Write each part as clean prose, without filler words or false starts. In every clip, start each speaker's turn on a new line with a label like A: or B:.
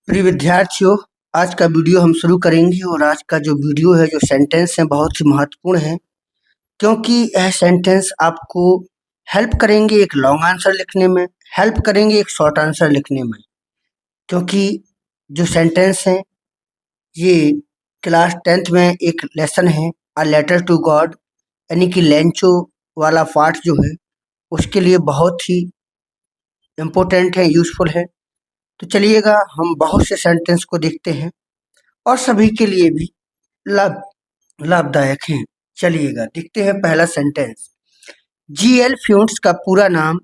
A: प्रिय विद्यार्थियों, आज का वीडियो हम शुरू करेंगे और आज का जो वीडियो है, जो सेंटेंस है, बहुत ही महत्वपूर्ण है क्योंकि यह सेंटेंस आपको हेल्प करेंगे एक लॉन्ग आंसर लिखने में, हेल्प करेंगे एक शॉर्ट आंसर लिखने में। क्योंकि जो सेंटेंस है ये क्लास 10th में एक लेसन है अ लेटर टू गॉड, यानी कि लेंचो वाला पार्ट जो है उसके लिए बहुत ही इम्पोर्टेंट है, यूजफुल है। तो चलिएगा हम बहुत से सेंटेंस को देखते हैं और सभी के लिए भी लाभ लाभदायक हैं। चलिएगा देखते हैं पहला सेंटेंस। जीएल फ्यूंट्स का पूरा नाम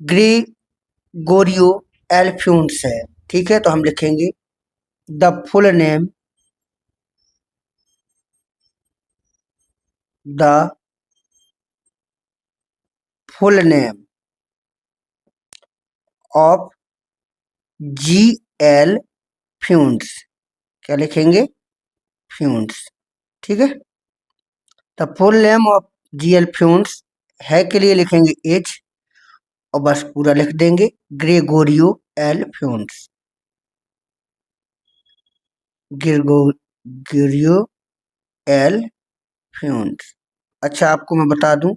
A: ग्रेगोरियो एल फ्यूंट्स है। ठीक है, तो हम लिखेंगे the full name, the full name of G L Fuentes. क्या लिखेंगे? फ्यूंट्स। ठीक है, the full name of G L Fuentes है के लिए लिखेंगे एच और बस पूरा लिख देंगे Gregorio L Fuentes. Gregorio L Fuentes. अच्छा, आपको मैं बता दूं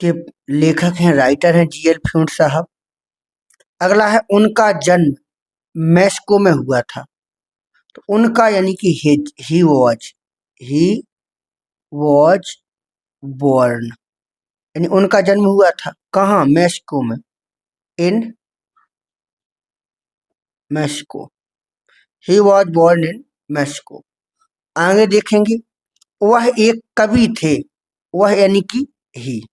A: कि लेखक हैं, राइटर हैं जीएल फ्यूंट्स साहब। अगला है उनका जन्म मैस्को में हुआ था। तो उनका यानी कि ही वॉज बोर्न, यानी उनका जन्म हुआ था कहाँ? मैस्को में, in Mexico. He was born in Mexico. आगे देखेंगे, वह एक कवि थे। वह यानी कि ही।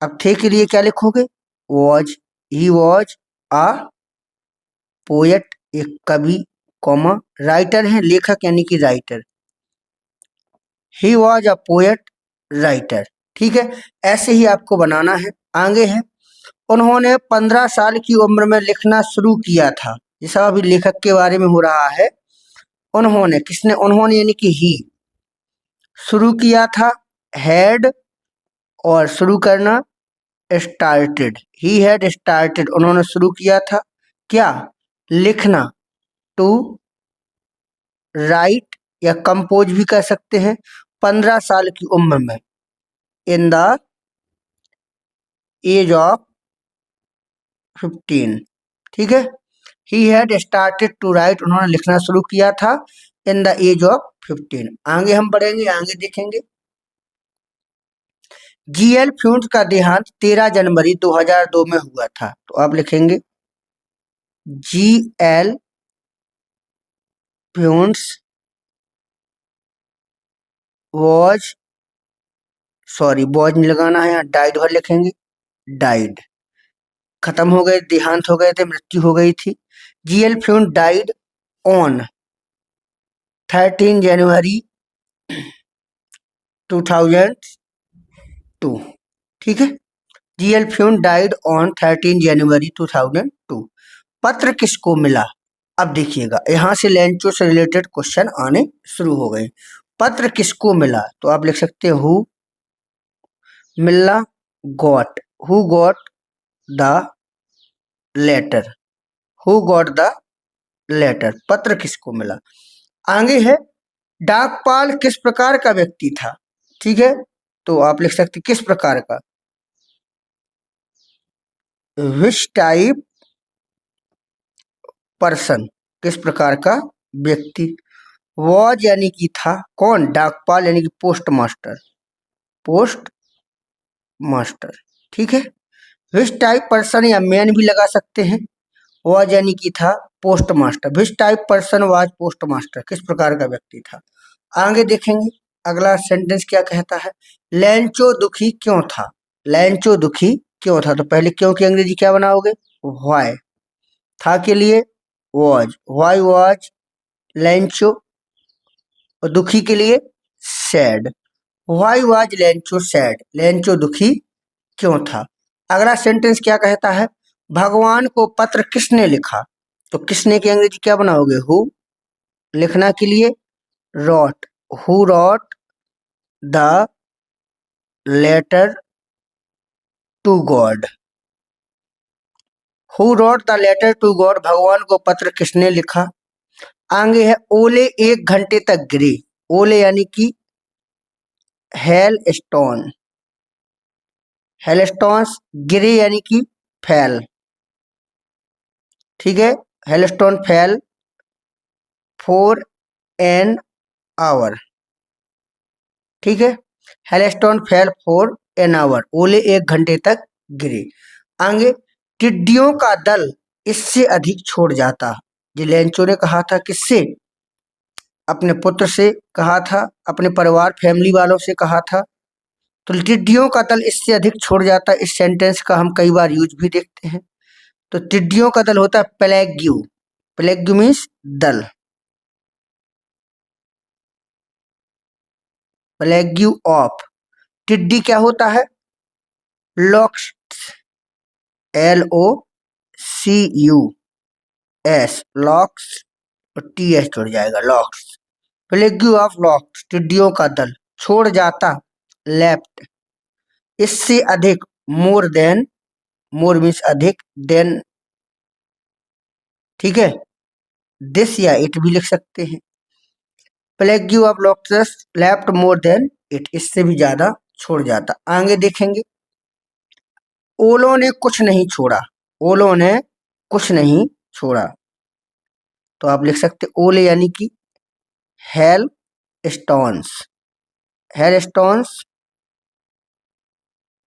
A: अब थे के लिए क्या लिखोगे? Was. He was a poet, एक कवि, कॉमा राइटर है, लेखक यानी कि writer. He was a poet writer. ठीक है, ऐसे ही आपको बनाना है। आगे है, उन्होंने 15 साल की उम्र में लिखना शुरू किया था। ये सब अभी लेखक के बारे में हो रहा है। उन्होंने, किसने? उन्होंने यानी कि ही। शुरू किया था, हैड, और शुरू करना स्टार्टेड। ही हैड स्टार्टेड, उन्होंने शुरू किया था क्या? लिखना। टू राइट या कंपोज भी कह सकते हैं। 15 साल की उम्र में, इन द एज ऑफ 15। ठीक है, he had started to write, उन्होंने लिखना शुरू किया था इन द एज ऑफ 15। आगे हम बढ़ेंगे, आगे देखेंगे। जीएल फ्यूंट्स का देहांत 13 जनवरी 2002 में हुआ था। तो आप लिखेंगे जीएल फ्यूंट्स वॉज, सॉरी वॉज नहीं लगाना है, यहाँ डाइड और लिखेंगे। डाइड, खत्म हो गए, देहांत हो गए थे, मृत्यु हो गई थी। जीएल फ्यूंट डाइड ऑन 13 जनवरी 2002। ठीक है, जीएल फ्यूंट डाइड ऑन 13 जनवरी 2002। पत्र किसको मिला? अब देखिएगा, यहां से लेंचो से रिलेटेड क्वेश्चन आने शुरू हो गए। पत्र किसको मिला? तो आप लिख सकते हैं हु मिला got, who got the letter, who got the letter, पत्र किसको मिला। आगे है, डाकपाल किस प्रकार का व्यक्ति था? ठीक है, तो आप लिख सकते किस प्रकार का, विच टाइप पर्सन, किस प्रकार का व्यक्ति। वॉज यानी कि था, कौन? डाकपाल यानी कि पोस्ट मास्टर, पोस्ट मास्टर। ठीक है, विच टाइप पर्सन या मैन भी लगा सकते हैं। वॉज यानी कि था, post master, which type person was post master, किस प्रकार का व्यक्ति था। आगे देखेंगे अगला सेंटेंस क्या कहता है। लैंचो दुखी क्यों था? लैंचो दुखी क्यों था? तो पहले क्यों की अंग्रेजी क्या बनाओगे? व्हाई। था के लिए वॉज, व्हाई वॉज लैंचो, और दुखी के लिए सैड, व्हाई वॉज लैंचो सैड, लैंचो दुखी क्यों था। अगला सेंटेंस क्या कहता है, भगवान को पत्र किसने लिखा? तो किसने की अंग्रेजी क्या बनाओगे? हु। लिखना के लिए wrote, who wrote the letter to God, who wrote the letter to God, भगवान को पत्र किसने लिखा। आगे है ओले 1 घंटे तक गिरे। ओले यानी कि हेल स्टोन, हेल स्टोन्स, गिरे यानी कि फैल, ठीक है। हेल स्टोन फैल फॉर एन आवर, ठीक है। हेल स्टोन फैल फॉर एन आवर, ओले 1 घंटे तक गिरे। आगे टिड्डियों का दल इससे अधिक छोड़ जाता। ये लेंचो ने कहा था किससे, अपने पुत्र से कहा था, अपने परिवार फैमिली वालों से कहा था। तो टिड्डियों का दल इससे अधिक छोड़ जाता, इस सेंटेंस का हम कई बार यूज भी देखते हैं। तो टिड्डियों का दल होता है प्लेग्यू, प्लेग्यू मीन्स दल, प्लेग्यू ऑफ। टिड्डी क्या होता है, लॉक्स, LOCUS, लॉक्स, TH जुड़ जाएगा, लॉक्स। प्लेग्यू ऑफ लॉक्स, टिड्डियों का दल छोड़ जाता, लेफ्ट, इससे अधिक, मोर देन, मोर मीन्स अधिक, देन, ठीक है। दिस या इट भी लिख सकते हैं। Plague of locusts left more than it, इससे भी ज्यादा छोड़ जाता। आगे देखेंगे ओलों ने कुछ नहीं छोड़ा, ओलों ने कुछ नहीं छोड़ा। तो आप लिख सकते ओले यानी कि hail stones, hail stones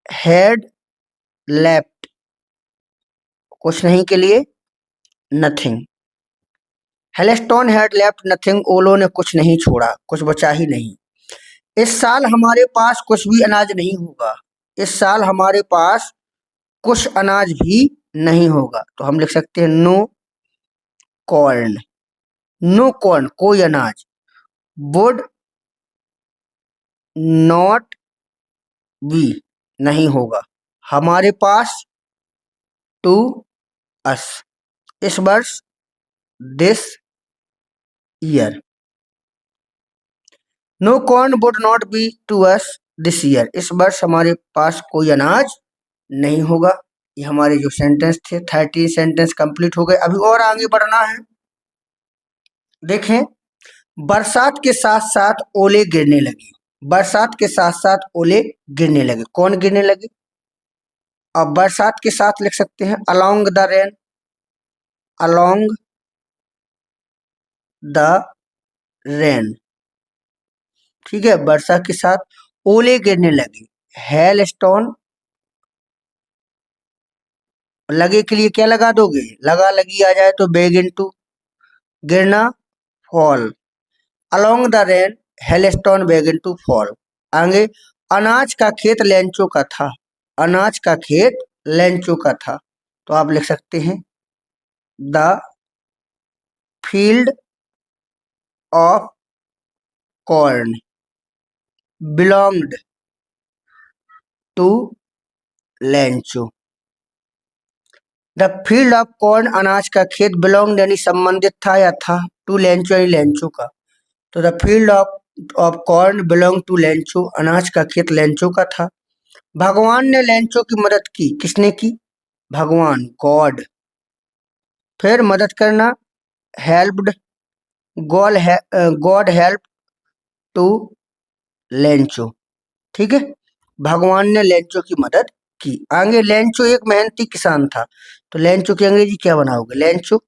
A: head left, कुछ नहीं के लिए nothing, hailstone had left nothing, ओलो ने कुछ नहीं छोड़ा, कुछ बचा ही नहीं। इस साल हमारे पास कुछ भी अनाज नहीं होगा, इस साल हमारे पास कुछ अनाज भी नहीं होगा। तो हम लिख सकते हैं नो कॉर्न, नो कॉर्न कोई अनाज, वुड नॉट बी नहीं होगा, हमारे पास टू अस, इस वर्ष, this year. No corn would not be to us this year, इस वर्ष हमारे पास कोई अनाज नहीं होगा। ये हमारे जो सेंटेंस थे 13 सेंटेंस कंप्लीट हो गए। अभी और आगे बढ़ना है। देखें बरसात के साथ साथ ओले गिरने लगे, बरसात के साथ साथ ओले गिरने लगे, कौन गिरने लगे। अब बरसात के साथ लिख सकते हैं along the rain, along the rain, ठीक है। वर्षा के साथ ओले गिरने लगे, हेल स्टोन, लगे के लिए क्या लगा दोगे, लगा लगी आ जाए तो बेगिन टू, गिरना fall, along the rain hailstone begin to fall. आगे अनाज का खेत लेंचो का था, अनाज का खेत लेंचो का था। तो आप लिख सकते हैं the field of corn belonged to Lencho, the field of corn, अनाज का खेत, बिलोंग यानी संबंधित था या था, टू लेंचो यानी लेंचो का। तो the field of corn belong to Lencho, अनाज का खेत लेंचो का था। भगवान ने लेंचो की मदद की, किसने की, भगवान, गॉड। फिर मदद करना, helped, God help to Lencho, ठीक है। भगवान ने लेंचो की मदद की। आगे लेंचो एक मेहनती किसान था, तो लेंचो की अंग्रेजी क्या बनाओगे, लेंचो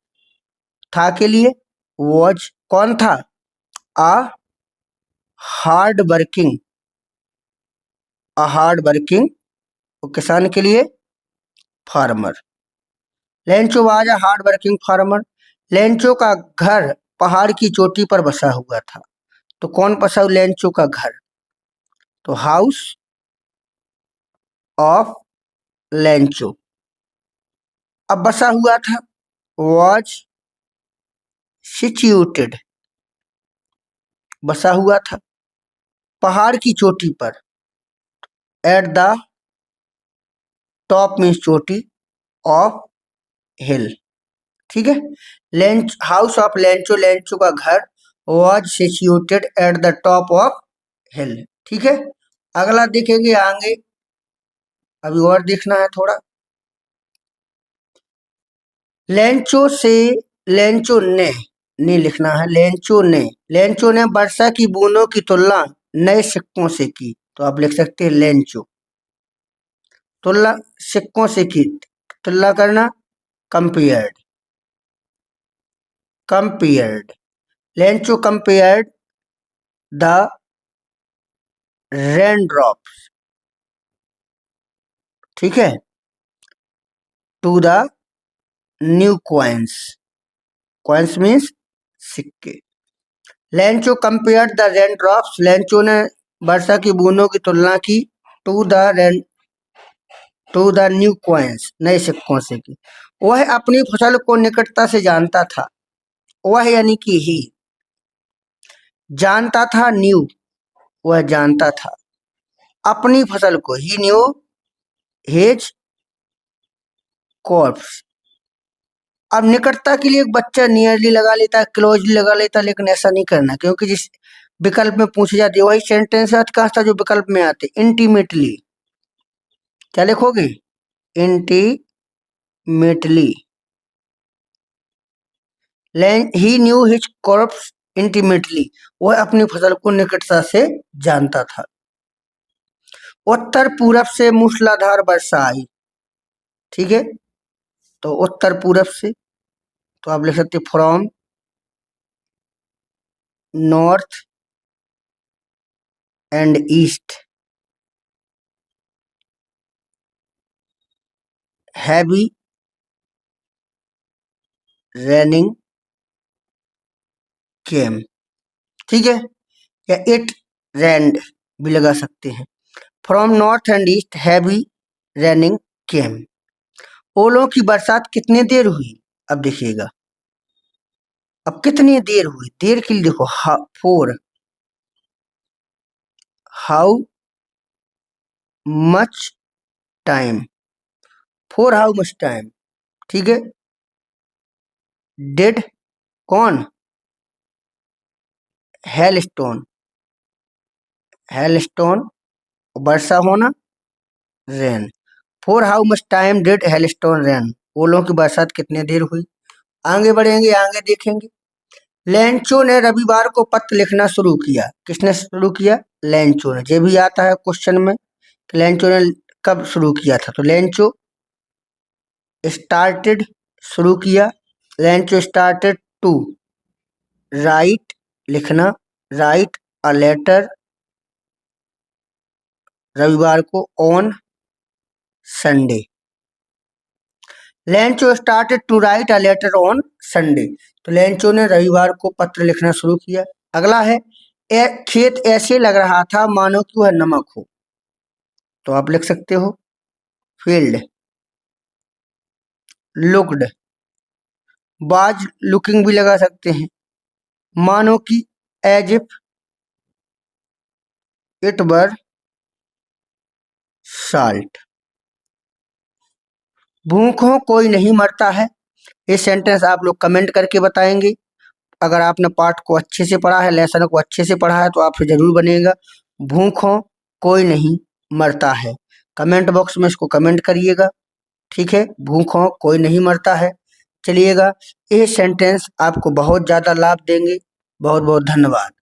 A: था के लिए वॉज, कौन था, a hard working, a hard working, किसान के लिए farmer. Lencho was a hard working farmer. Lencho का घर पहाड़ की चोटी पर बसा हुआ था, तो कौन बसा हुआ लेंचो का घर, तो हाउस ऑफ लेंचो। अब बसा हुआ था, वॉज सिचुएटेड, बसा हुआ था पहाड़ की चोटी पर, एट द टॉप मीन्स चोटी, ऑफ हिल, ठीक है। Lench house of Lencho, Lencho का घर, was situated at the top of hill, ठीक है। अगला देखेंगे आगे, अभी और देखना है थोड़ा। लेंचो से लेंचो ने लिखना है, लेंचो ने वर्षा की बूंदों की तुलना नए सिक्कों से की। तो आप लिख सकते हैं लेंचो, तुलना सिक्कों से की, तुलना करना, compared, compared, Lencho compared the rain drops, ठीक है, to the new coins, coins means सिक्के। Lencho compared the rain drops, Lencho ने वर्षा की बूंदों की तुलना की, टू द न्यू कॉइन्स, नए सिक्कों से की। वह अपनी फसल को निकटता से जानता था, वह यानी कि ही, जानता था, न्यू, वह जानता था अपनी फसल को, ही न्यू हिज कॉर्प्स। अब निकटता के लिए एक बच्चा नियरली लगा लेता है, क्लोजली लगा लेता है, लेकिन ऐसा नहीं करना, क्योंकि जिस विकल्प में पूछी जाती है वही सेंटेंस कहाँ था जो विकल्प में आते, इंटीमेटली। क्या लिखोगे, इंटीमेटली, ही न्यू हिज कॉर्प्स इंटीमेटली, वह अपनी फसल को निकटता से जानता था। उत्तर पूरब से मूसलाधार वर्षा आई, ठीक है, तो उत्तर पूरब से, तो आप लिख सकते from north and east, heavy raining came, ठीक है, या इट रेंड भी लगा सकते हैं। From north and east heavy raining came. ओलों की बरसात कितनी देर हुई, अब देखिएगा, अब कितनी देर हुई, देर के लिए देखो, four, how much time, for how much time, ठीक है। डिड, कौन, हेलस्टोन, हेलस्टोन, वर्षा होना, rain. For how much time did hailstone rain, ओलों की बरसात कितनी देर हुई। आगे बढ़ेंगे, आगे देखेंगे। लेंचो ने रविवार को पत्र लिखना शुरू किया, किसने शुरू किया, लेंचो ने। ये भी आता है क्वेश्चन में, लेंचो ने कब शुरू किया था, तो लेंचो स्टार्टेड, शुरू किया, लेंचो स्टार्टेड टू राइट, लिखना, राइट अ लेटर, रविवार को, on Sunday. Lencho started to write a letter on Sunday, तो लेंचो ने रविवार को पत्र लिखना शुरू किया। अगला है, खेत ऐसे लग रहा था मानो कि वह नमक हो, तो आप लिख सकते हो फील्ड लुक्ड, वाज लुकिंग भी लगा सकते हैं, मानो कि as if it were salt. भूखों कोई नहीं मरता है, ये सेंटेंस आप लोग कमेंट करके बताएंगे। अगर आपने पाठ को अच्छे से पढ़ा है, लेसन को अच्छे से पढ़ा है, तो आपसे जरूर बनेगा, भूखों कोई नहीं मरता है। कमेंट बॉक्स में इसको कमेंट करिएगा, ठीक है, भूखों कोई नहीं मरता है। चलिएगा, ये सेंटेंस आपको बहुत ज़्यादा लाभ देंगे। बहुत बहुत धन्यवाद।